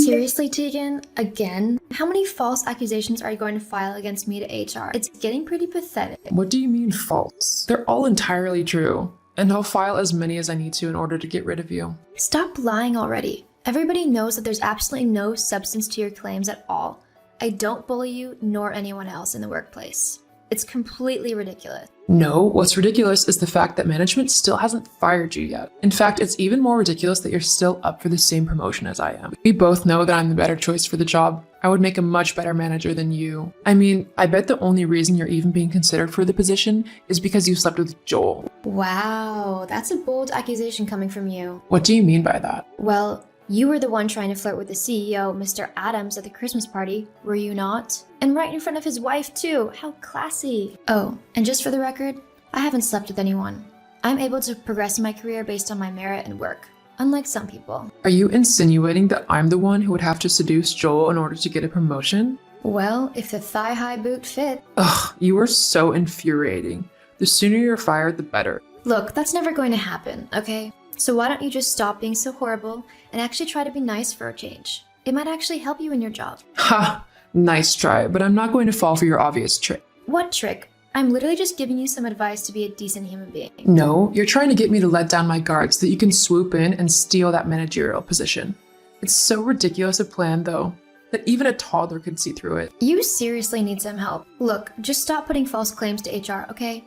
Seriously, Tegan? Again? How many false accusations are you going to file against me to HR? It's getting pretty pathetic. What do you mean false? They're all entirely true. And I'll file as many as I need to in order to get rid of you. Stop lying already. Everybody knows that there's absolutely no substance to your claims at all. I don't bully you nor anyone else in the workplace. It's completely ridiculous. No, what's ridiculous is the fact that management still hasn't fired you yet. In fact, it's even more ridiculous that you're still up for the same promotion as I am. We both know that I'm the better choice for the job. I would make a much better manager than you. I mean, I bet the only reason you're even being considered for the position is because you slept with Joel. Wow, that's a bold accusation coming from you. What do you mean by that? Well, you were the one trying to flirt with the CEO, Mr. Adams, at the Christmas party, were you not? And right in front of his wife, too. How classy. Oh, and just for the record, I haven't slept with anyone. I'm able to progress in my career based on my merit and work, unlike some people. Are you insinuating that I'm the one who would have to seduce Joel in order to get a promotion? Well, if the thigh-high boot fit. Ugh, you are so infuriating. The sooner you're fired, the better. Look, that's never going to happen, okay? So why don't you just stop being so horrible and actually try to be nice for a change? It might actually help you in your job. Ha! Nice try, but I'm not going to fall for your obvious trick. What trick? I'm literally just giving you some advice to be a decent human being. No, you're trying to get me to let down my guard so that you can swoop in and steal that managerial position. It's so ridiculous a plan, though, that even a toddler could see through it. You seriously need some help. Look, just stop putting false claims to HR, okay?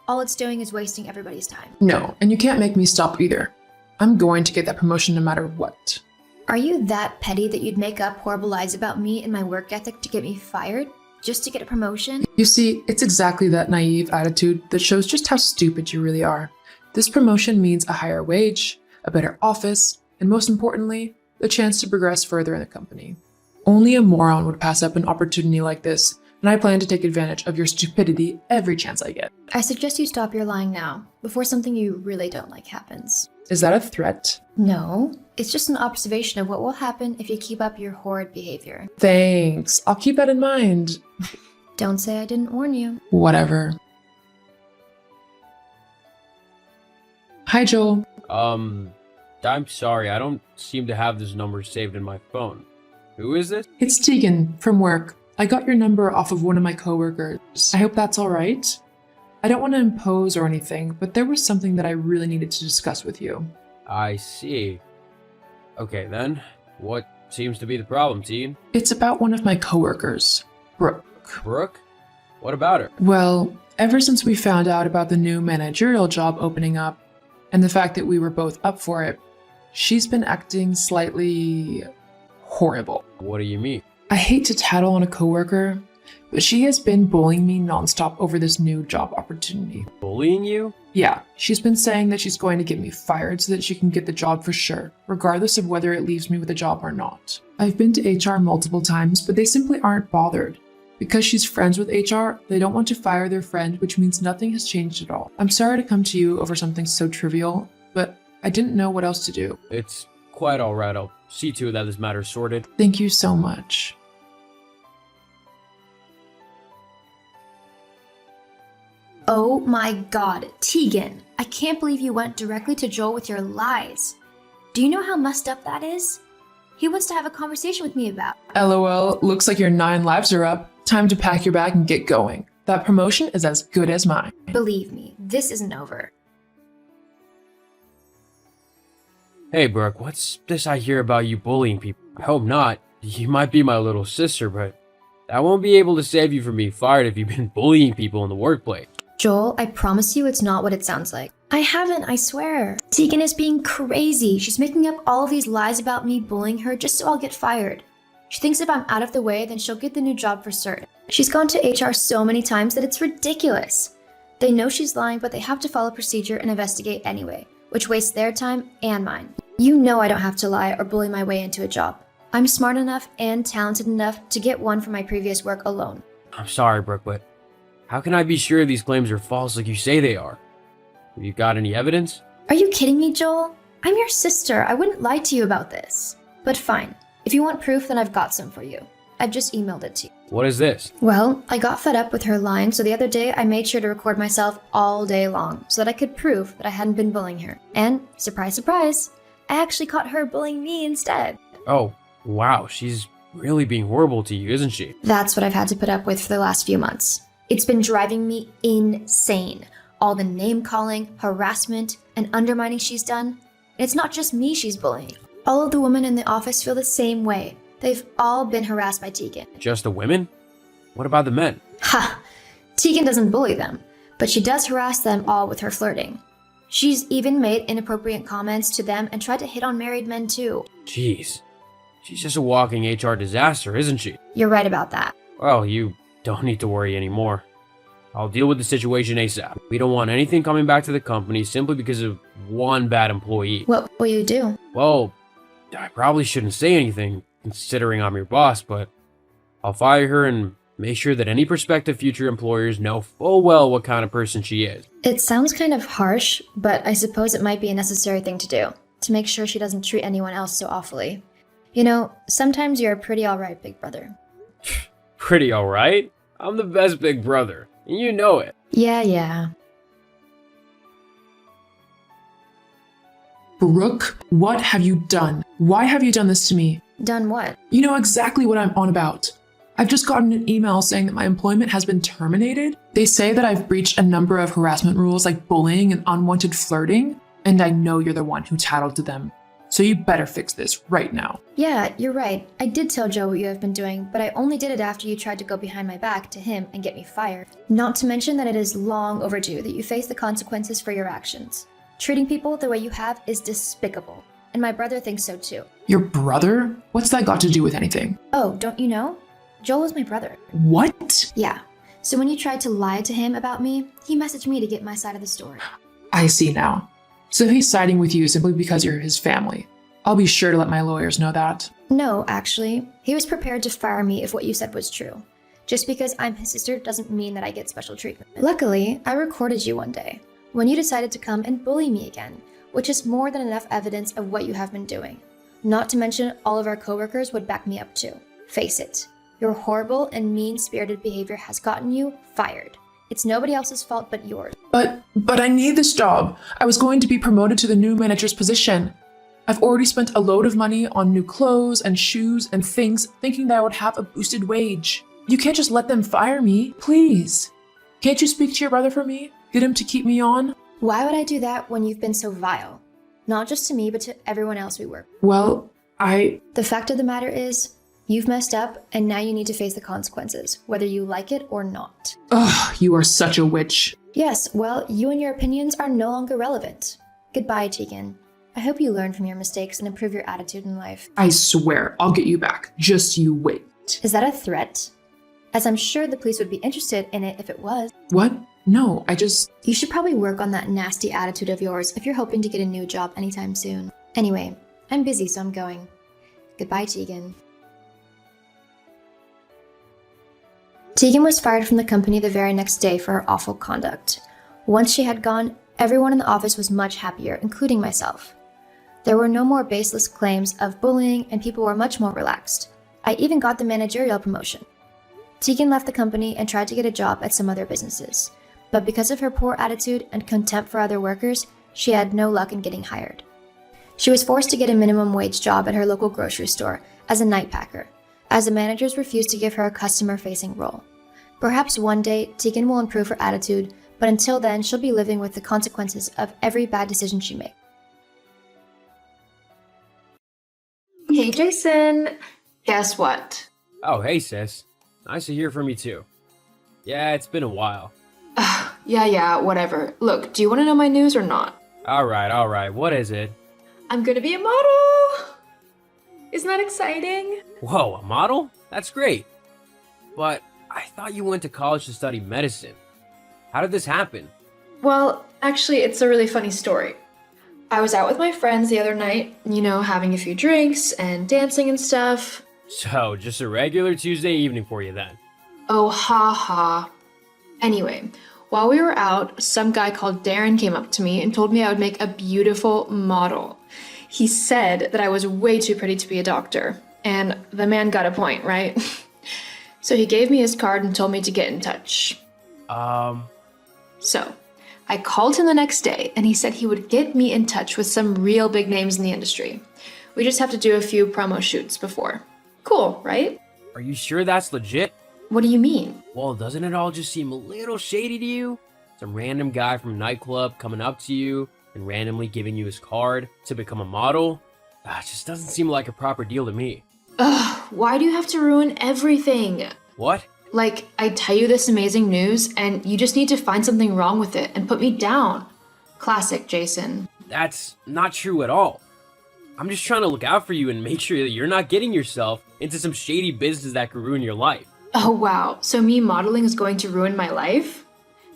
All it's doing is wasting everybody's time. No, and you can't make me stop either. I'm going to get that promotion no matter what. Are you that petty that you'd make up horrible lies about me and my work ethic to get me fired? Just to get a promotion? You see, it's exactly that naive attitude that shows just how stupid you really are. This promotion means a higher wage, a better office, and most importantly, the chance to progress further in the company. Only a moron would pass up an opportunity like this, and I plan to take advantage of your stupidity every chance I get. I suggest you stop your lying now, before something you really don't like happens. Is that a threat? No, it's just an observation of what will happen if you keep up your horrid behavior. Thanks. I'll keep that in mind. Don't say I didn't warn you. Whatever. Hi, Joel. I'm sorry, I don't seem to have this number saved in my phone. Who is this? It's Tegan from work. I got your number off of one of my coworkers. I hope that's all right. I don't want to impose or anything, but there was something that I really needed to discuss with you. I see. Okay then, what seems to be the problem, Tegan? It's about one of my coworkers, Brooke. Brooke? What about her? Well, ever since we found out about the new managerial job opening up, and the fact that we were both up for it, she's been acting slightly horrible. What do you mean? I hate to tattle on a coworker, but she has been bullying me nonstop over this new job opportunity. Bullying you? Yeah, she's been saying that she's going to get me fired so that she can get the job for sure, regardless of whether it leaves me with a job or not. I've been to HR multiple times, but they simply aren't bothered. Because she's friends with HR, they don't want to fire their friend, which means nothing has changed at all. I'm sorry to come to you over something so trivial, but I didn't know what else to do. It's quite alright, I'll see to it that this matter is sorted. Thank you so much. Oh my god, Tegan, I can't believe you went directly to Joel with your lies. Do you know how messed up that is? He wants to have a conversation with me about. LOL, looks like your 9 lives are up. Time to pack your bag and get going. That promotion is as good as mine. Believe me, this isn't over. Hey Brooke, what's this I hear about you bullying people? I hope not. You might be my little sister, but I won't be able to save you from being fired if you've been bullying people in the workplace. Joel, I promise you it's not what it sounds like. I haven't, I swear. Tegan is being crazy. She's making up all of these lies about me bullying her just so I'll get fired. She thinks if I'm out of the way, then she'll get the new job for certain. She's gone to HR so many times that it's ridiculous. They know she's lying, but they have to follow procedure and investigate anyway, which wastes their time and mine. You know I don't have to lie or bully my way into a job. I'm smart enough and talented enough to get one from my previous work alone. I'm sorry, Brooke, but how can I be sure these claims are false like you say they are? Have you got any evidence? Are you kidding me, Joel? I'm your sister. I wouldn't lie to you about this. But fine. If you want proof, then I've got some for you. I've just emailed it to you. What is this? Well, I got fed up with her lying, so the other day I made sure to record myself all day long so that I could prove that I hadn't been bullying her. And, surprise, surprise, I actually caught her bullying me instead. Oh, Wow, she's really being horrible to you, isn't she? That's what I've had to put up with for the last few months. It's been driving me insane. All the name calling, harassment, and undermining she's done. And it's not just me she's bullying. All of the women in the office feel the same way. They've all been harassed by Tegan. Just the women? What about the men? Ha! Tegan doesn't bully them, but she does harass them all with her flirting. She's even made inappropriate comments to them and tried to hit on married men too. Jeez. She's just a walking HR disaster, isn't she? You're right about that. Well, you don't need to worry anymore. I'll deal with the situation ASAP. We don't want anything coming back to the company simply because of one bad employee. What will you do? Well, I probably shouldn't say anything, considering I'm your boss, but I'll fire her and make sure that any prospective future employers know full well what kind of person she is. It sounds kind of harsh, but I suppose it might be a necessary thing to do, to make sure she doesn't treat anyone else so awfully. You know, sometimes you're a pretty alright big brother. Pretty alright? I'm the best big brother, and you know it. Yeah. Brooke, what have you done? Why have you done this to me? Done what? You know exactly what I'm on about. I've just gotten an email saying that my employment has been terminated. They say that I've breached a number of harassment rules like bullying and unwanted flirting, and I know you're the one who tattled to them. So you better fix this right now. Yeah, you're right. I did tell Joe what you have been doing, but I only did it after you tried to go behind my back to him and get me fired. Not to mention that it is long overdue that you face the consequences for your actions. Treating people the way you have is despicable, and my brother thinks so too. Your brother? What's that got to do with anything? Oh, don't you know? Joel is my brother. What? Yeah. So when you tried to lie to him about me, he messaged me to get my side of the story. I see now. So he's siding with you simply because you're his family. I'll be sure to let my lawyers know that. No, actually. He was prepared to fire me if what you said was true. Just because I'm his sister doesn't mean that I get special treatment. Luckily, I recorded you one day, when you decided to come and bully me again, which is more than enough evidence of what you have been doing. Not to mention, all of our coworkers would back me up too. Face it, your horrible and mean-spirited behavior has gotten you fired. It's nobody else's fault but yours. But I need this job. I was going to be promoted to the new manager's position. I've already spent a load of money on new clothes and shoes and things, thinking that I would have a boosted wage. You can't just let them fire me, please. Can't you speak to your brother for me? Get him to keep me on? Why would I do that when you've been so vile? Not just to me, but to everyone else we work with. Well, The fact of the matter is, you've messed up, and now you need to face the consequences, whether you like it or not. Ugh, you are such a witch. Yes, well, you and your opinions are no longer relevant. Goodbye, Tegan. I hope you learn from your mistakes and improve your attitude in life. I swear, I'll get you back. Just you wait. Is that a threat? As I'm sure the police would be interested in it if it was. What? No, I just... You should probably work on that nasty attitude of yours if you're hoping to get a new job anytime soon. Anyway, I'm busy, so I'm going. Goodbye, Tegan. Tegan was fired from the company the very next day for her awful conduct. Once she had gone, everyone in the office was much happier, including myself. There were no more baseless claims of bullying, and people were much more relaxed. I even got the managerial promotion. Tegan left the company and tried to get a job at some other businesses, but because of her poor attitude and contempt for other workers, she had no luck in getting hired. She was forced to get a minimum wage job at her local grocery store as a night packer, as the managers refused to give her a customer-facing role. Perhaps one day, Tegan will improve her attitude, but until then, she'll be living with the consequences of every bad decision she makes. Hey, Jason. Guess what? Oh, hey, sis. Nice to hear from you, too. Yeah, it's been a while. Yeah, whatever. Look, do you want to know my news or not? Alright. What is it? I'm gonna be a model! Isn't that exciting? Whoa, a model? That's great. But I thought you went to college to study medicine. How did this happen? Well, actually, it's a really funny story. I was out with my friends the other night, having a few drinks and dancing and stuff. So, just a regular Tuesday evening for you then. Oh, ha ha. Anyway, while we were out, some guy called Darren came up to me and told me I would make a beautiful model. He said that I was way too pretty to be a doctor, and the man got a point, right? So he gave me his card and told me to get in touch. So, I called him the next day, and he said he would get me in touch with some real big names in the industry. We just have to do a few promo shoots before. Cool, right? Are you sure that's legit? What do you mean? Well, doesn't it all just seem a little shady to you? Some random guy from a nightclub coming up to you and randomly giving you his card to become a model? It just doesn't seem like a proper deal to me. Ugh, why do you have to ruin everything? What? Like, I tell you this amazing news, and you just need to find something wrong with it and put me down. Classic Jason. That's not true at all. I'm just trying to look out for you and make sure that you're not getting yourself into some shady business that could ruin your life. Oh wow, so me modeling is going to ruin my life?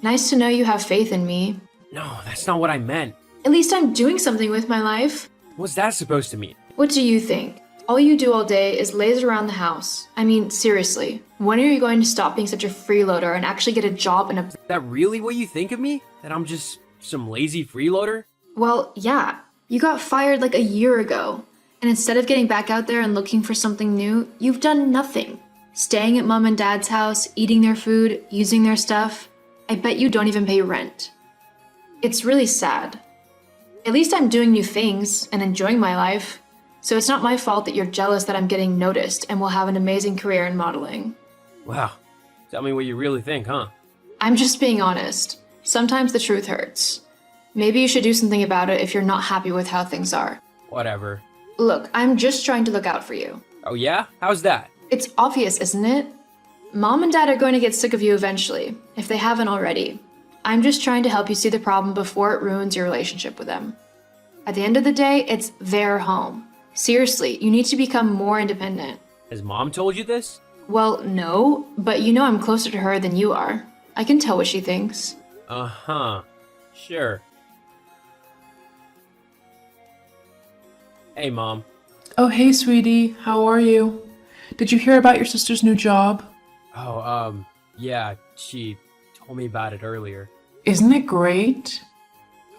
Nice to know you have faith in me. No, that's not what I meant. At least I'm doing something with my life. What's that supposed to mean? What do you think? All you do all day is laze around the house. I mean, seriously, when are you going to stop being such a freeloader and actually get a job in a... Is that really what you think of me? That I'm just some lazy freeloader? Well, yeah. You got fired like a year ago. And instead of getting back out there and looking for something new, you've done nothing. Staying at mom and dad's house, eating their food, using their stuff. I bet you don't even pay rent. It's really sad. At least I'm doing new things and enjoying my life. So it's not my fault that you're jealous that I'm getting noticed and will have an amazing career in modeling. Wow. Tell me what you really think, huh? I'm just being honest. Sometimes the truth hurts. Maybe you should do something about it if you're not happy with how things are. Whatever. Look, I'm just trying to look out for you. Oh yeah? How's that? It's obvious, isn't it? Mom and dad are going to get sick of you eventually, if they haven't already. I'm just trying to help you see the problem before it ruins your relationship with them. At the end of the day, it's their home. Seriously, you need to become more independent. Has mom told you this? Well, no, but you know I'm closer to her than you are. I can tell what she thinks. Uh-huh. Sure. Hey, Mom. Oh, hey, sweetie. How are you? Did you hear about your sister's new job? Oh, yeah, she told me about it earlier. Isn't it great?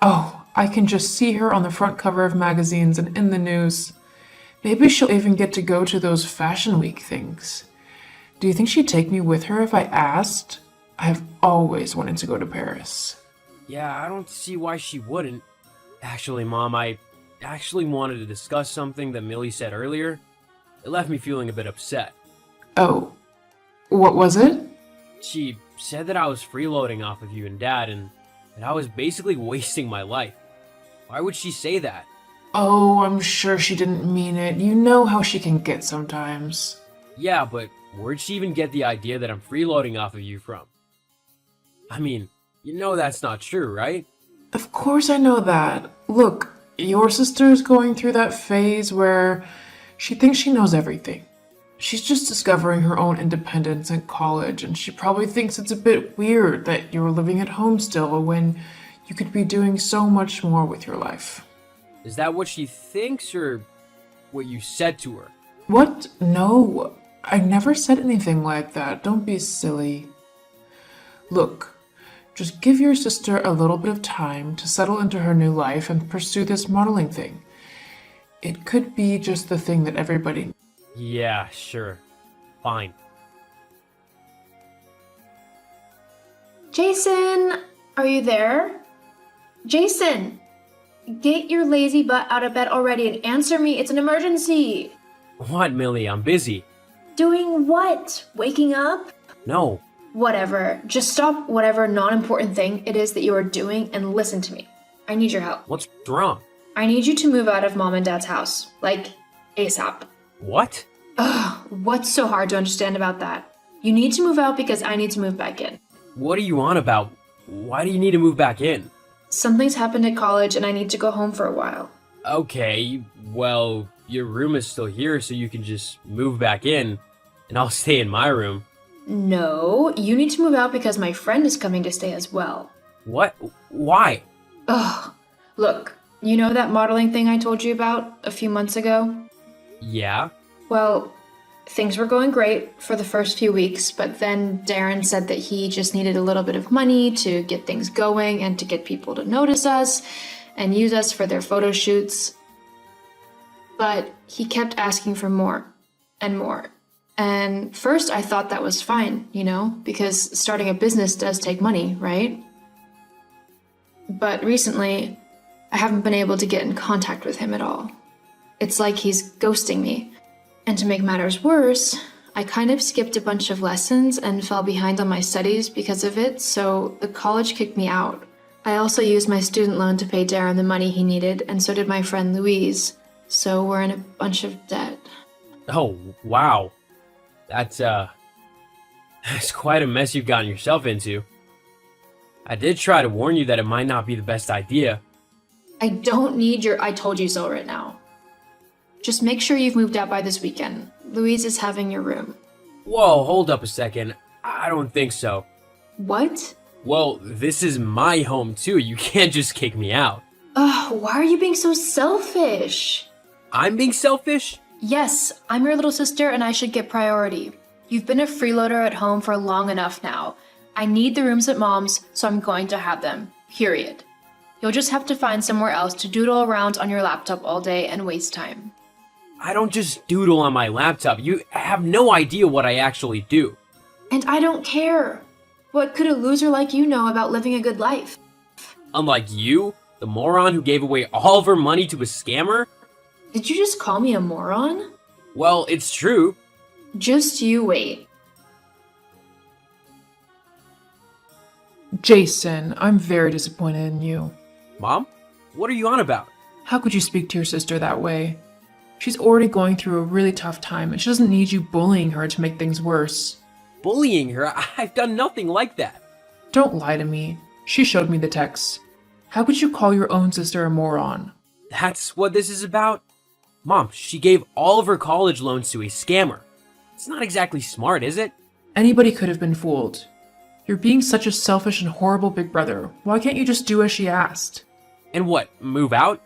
Oh, I can just see her on the front cover of magazines and in the news. Maybe she'll even get to go to those Fashion Week things. Do you think she'd take me with her if I asked? I've always wanted to go to Paris. Yeah, I don't see why she wouldn't. Actually, Mom, I actually wanted to discuss something that Millie said earlier. It left me feeling a bit upset. Oh, what was it? She said that I was freeloading off of you and Dad, and that I was basically wasting my life. Why would she say that? Oh, I'm sure she didn't mean it. You know how she can get sometimes. Yeah, but where'd she even get the idea that I'm freeloading off of you from? I mean, you know that's not true, right? Of course I know that. Look, your sister's going through that phase where she thinks she knows everything. She's just discovering her own independence in college, and she probably thinks it's a bit weird that you're living at home still when you could be doing so much more with your life. Is that what she thinks, or what you said to her? What? No, I never said anything like that. Don't be silly. Look, just give your sister a little bit of time to settle into her new life and pursue this modeling thing. It could be just the thing that everybody... Yeah, sure. Fine. Jason, are you there? Jason, get your lazy butt out of bed already and answer me. It's an emergency. What, Millie? I'm busy. Doing what? Waking up? No. Whatever. Just stop whatever non-important thing it is that you are doing and listen to me. I need your help. What's wrong? I need you to move out of mom and dad's house. Like, ASAP. What? Ugh, what's so hard to understand about that? You need to move out because I need to move back in. What are you on about? Why do you need to move back in? Something's happened at college and I need to go home for a while. Okay, well, your room is still here, so you can just move back in, and I'll stay in my room. No, you need to move out because my friend is coming to stay as well. What? Why? Ugh. Look, you know that modeling thing I told you about a few months ago? Yeah? Well, things were going great for the first few weeks, but then Darren said that he just needed a little bit of money to get things going and to get people to notice us and use us for their photo shoots. But he kept asking for more and more. And first I thought that was fine, you know, because starting a business does take money, right? But recently, I haven't been able to get in contact with him at all. It's like he's ghosting me. And to make matters worse, I kind of skipped a bunch of lessons and fell behind on my studies because of it, so the college kicked me out. I also used my student loan to pay Darren the money he needed, and so did my friend Louise. So we're in a bunch of debt. Oh, wow. That's quite a mess you've gotten yourself into. I did try to warn you that it might not be the best idea. I don't need your I told you so right now. Just make sure you've moved out by this weekend. Louise is having your room. Whoa, hold up a second. I don't think so. What? Well, this is my home too. You can't just kick me out. Ugh, why are you being so selfish? I'm being selfish? Yes, I'm your little sister and I should get priority. You've been a freeloader at home for long enough now. I need the rooms at Mom's, so I'm going to have them. Period. You'll just have to find somewhere else to doodle around on your laptop all day and waste time. I don't just doodle on my laptop. You have no idea what I actually do. And I don't care. What could a loser like you know about living a good life? Unlike you, the moron who gave away all of her money to a scammer? Did you just call me a moron? Well, it's true. Just you wait. Jason, I'm very disappointed in you. Mom? What are you on about? How could you speak to your sister that way? She's already going through a really tough time and she doesn't need you bullying her to make things worse. Bullying her? I've done nothing like that. Don't lie to me. She showed me the text. How could you call your own sister a moron? That's what this is about? Mom, she gave all of her college loans to a scammer. It's not exactly smart, is it? Anybody could have been fooled. You're being such a selfish and horrible big brother. Why can't you just do as she asked? And what, move out?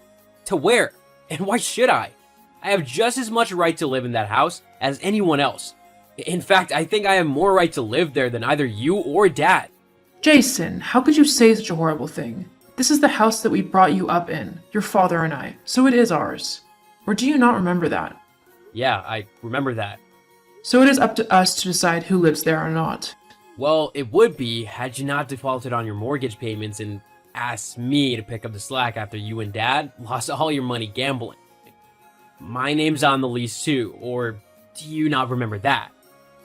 To where? And why should I? I have just as much right to live in that house as anyone else. In fact, I think I have more right to live there than either you or Dad. Jason, how could you say such a horrible thing? This is the house that we brought you up in, your father and I, so it is ours. Or do you not remember that? Yeah, I remember that. So it is up to us to decide who lives there or not. Well, it would be had you not defaulted on your mortgage payments and asked me to pick up the slack after you and Dad lost all your money gambling. My name's on the lease too, or do you not remember that?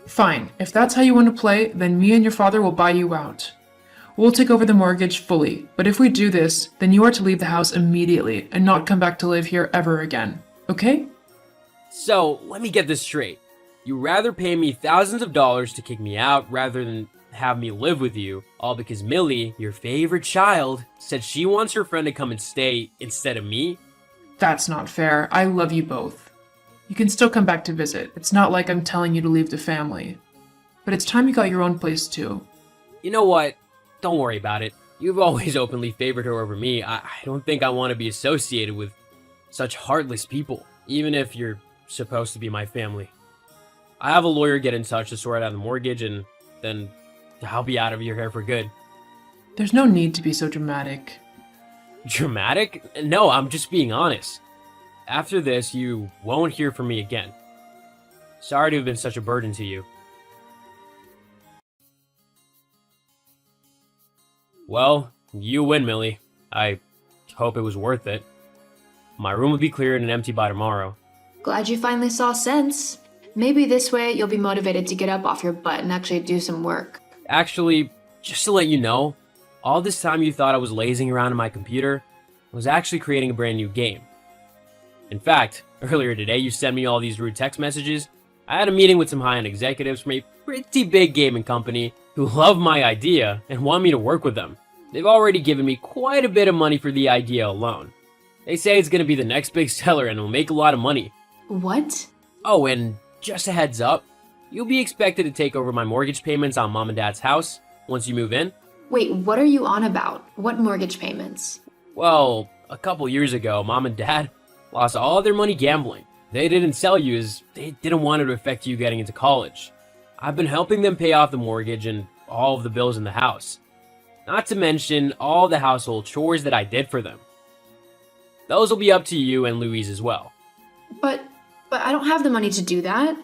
Fine, if that's how you want to play, then me and your father will buy you out. We'll take over the mortgage fully, but if we do this, then you are to leave the house immediately and not come back to live here ever again, okay? So, let me get this straight. You'd rather pay me thousands of dollars to kick me out rather than have me live with you, all because Millie, your favorite child, said she wants her friend to come and stay instead of me? That's not fair. I love you both. You can still come back to visit. It's not like I'm telling you to leave the family. But it's time you got your own place too. You know what? Don't worry about it. You've always openly favored her over me. I don't think I want to be associated with such heartless people, even if you're supposed to be my family. I have a lawyer get in touch to sort out the mortgage, and then I'll be out of your hair for good. There's no need to be so dramatic. Dramatic? No, I'm just being honest. After this, you won't hear from me again. Sorry to have been such a burden to you. Well, you win, Millie. I hope it was worth it. My room will be cleared and empty by tomorrow. Glad you finally saw sense. Maybe this way you'll be motivated to get up off your butt and actually do some work. Actually, just to let you know, all this time you thought I was lazing around on my computer, I was actually creating a brand new game. In fact, earlier today you sent me all these rude text messages. I had a meeting with some high-end executives from a pretty big gaming company who love my idea and want me to work with them. They've already given me quite a bit of money for the idea alone. They say it's going to be the next big seller and will make a lot of money. What? Oh, and just a heads up, you'll be expected to take over my mortgage payments on Mom and Dad's house once you move in. Wait, what are you on about? What mortgage payments? Well, a couple years ago, Mom and Dad lost all their money gambling. They didn't sell you as they didn't want it to affect you getting into college. I've been helping them pay off the mortgage and all of the bills in the house. Not to mention all the household chores that I did for them. Those will be up to you and Louise as well. But I don't have the money to do that.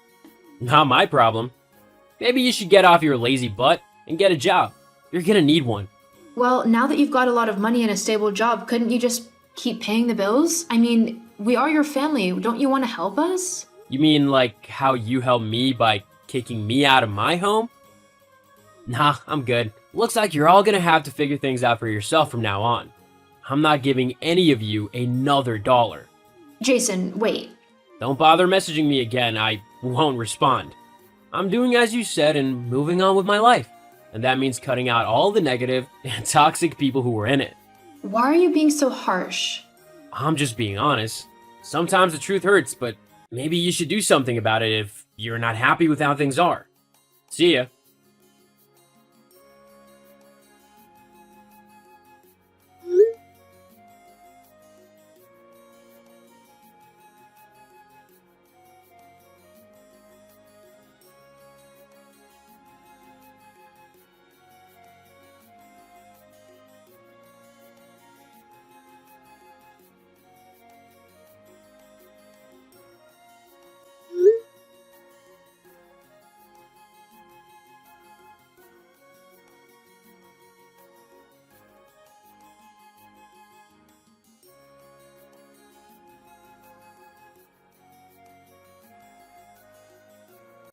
Not my problem. Maybe you should get off your lazy butt and get a job. You're gonna need one. Well, now that you've got a lot of money and a stable job, couldn't you just keep paying the bills? I mean, We are your family. Don't you want to help us? You mean like how you helped me by kicking me out of my home? Nah, I'm good. Looks like you're all gonna have to figure things out for yourself from now on. I'm not giving any of you another dollar. Jason, wait. Don't bother messaging me again, I won't respond. I'm doing as you said and moving on with my life. And that means cutting out all the negative and toxic people who were in it. Why are you being so harsh? I'm just being honest. Sometimes the truth hurts, but maybe you should do something about it if you're not happy with how things are. See ya.